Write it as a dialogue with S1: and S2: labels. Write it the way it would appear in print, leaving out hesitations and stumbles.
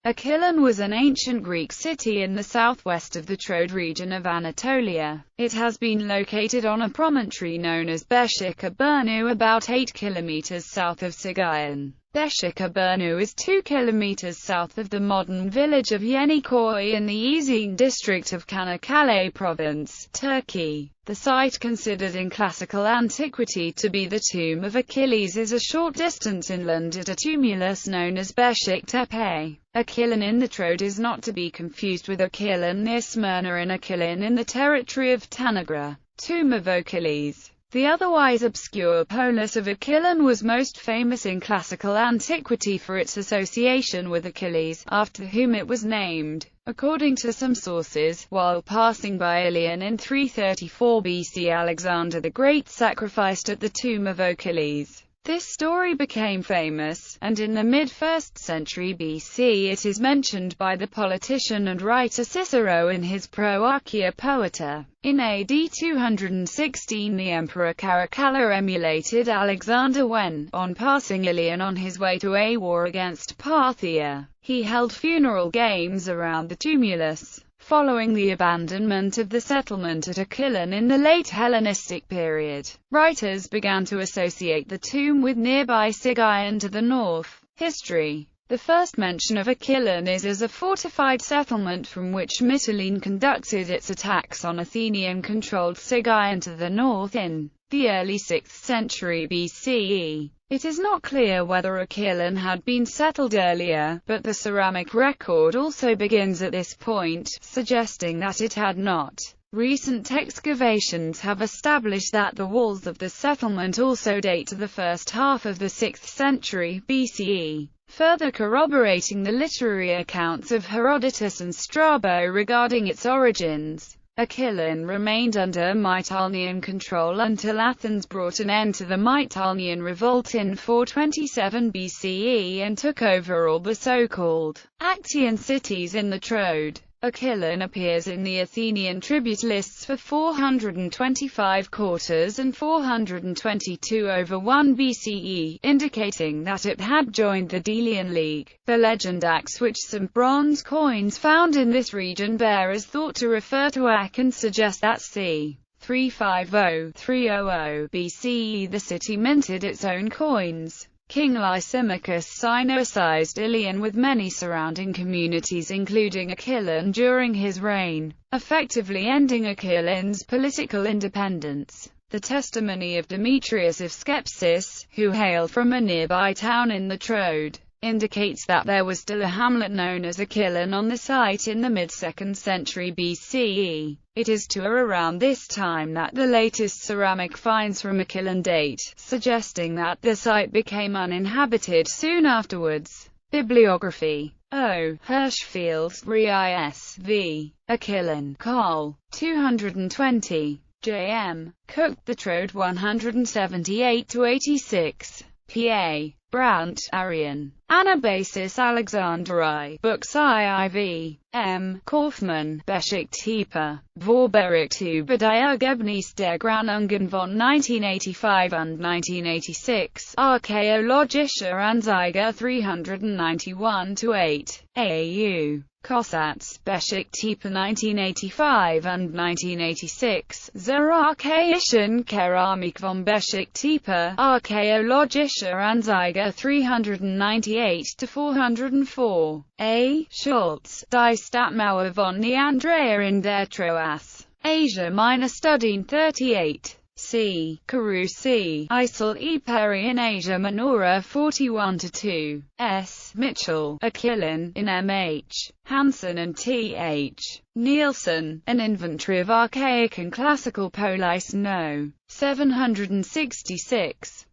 S1: Achilleion was an ancient Greek city in the southwest of the Troad region of Anatolia. It has been located on a promontory known as Beşiktaşburnu, about 8 kilometers south of Achilleion. Beşiktaşburnu is 2 kilometers south of the modern village of Yeniköy in the Ezine district of Çanakkale province, Turkey. The site, considered in classical antiquity to be the tomb of Achilles, is a short distance inland at a tumulus known as Beşiktepe. Achilleion in the Troad is not to be confused with Achilleion near Smyrna and Achilleion in the territory of Tanagra, tomb of Achilles. The otherwise obscure polis of Achilleion was most famous in classical antiquity for its association with Achilles, after whom it was named. According to some sources, while passing by Ilion in 334 BC, Alexander the Great sacrificed at the tomb of Achilles. This story became famous, and in the mid-1st century BC it is mentioned by the politician and writer Cicero in his Pro-Archia Poeta. In AD 216 the Emperor Caracalla emulated Alexander when, on passing Ilion on his way to a war against Parthia, he held funeral games around the tumulus. Following the abandonment of the settlement at Achilleion in the late Hellenistic period, writers began to associate the tomb with nearby Sigaion to the north. History. The first mention of Achilleion is as a fortified settlement from which Mytilene conducted its attacks on Athenian-controlled Sigaion to the north in the early 6th century BCE. It is not clear whether Achilleion had been settled earlier, but the ceramic record also begins at this point, suggesting that it had not. Recent excavations have established that the walls of the settlement also date to the first half of the 6th century BCE, further corroborating the literary accounts of Herodotus and Strabo regarding its origins. Achilleion remained under Mytilenean control until Athens brought an end to the Mytilenean revolt in 427 BCE and took over all the so-called Actian cities in the Troad. Achilleion appears in the Athenian tribute lists for 425 quarters and 422 over 1 BCE, indicating that it had joined the Delian League. The legend acts which some bronze coins found in this region bear is thought to refer to Ac and suggest that c. 350–300 BCE the city minted its own coins. King Lysimachus Cynoicized Ilion with many surrounding communities including Achilleion during his reign, effectively ending Achilleion's political independence. The testimony of Demetrius of Skepsis, who hailed from a nearby town in the Troad, indicates that there was still a hamlet known as Achilleion on the site in the mid-2nd century BCE. It is to around this time that the latest ceramic finds from Achilleion date, suggesting that the site became uninhabited soon afterwards. Bibliography. O. Hirschfeld, Ris. V. Achilleion, Col. 220. J. M. Cook, The Troad 178–86. P.A. Brandt, Arian. Anabasis Alexandri. Books IIV. M. Kaufmann. Beşiktepe. Vorbericht der Ergebnis der Granungen von 1985 and 1986. Archäologische Anzeige 391–8. AU. Kossatz, Beşiktepe 1985 and 1986, Zur archaischen Keramik von Beşiktepe, Archäologische Anzeige 398–404. A. Schultz, Die Stadtmauer von Neandria in der Troas, Asia Minor Studien 38. C. Carusi, Isel e Peri in Asia Minora 41–2. S. Mitchell, Achilleion, in M.H. Hansen and T.H. Nielsen, An Inventory of Archaic and Classical Polis No. 766.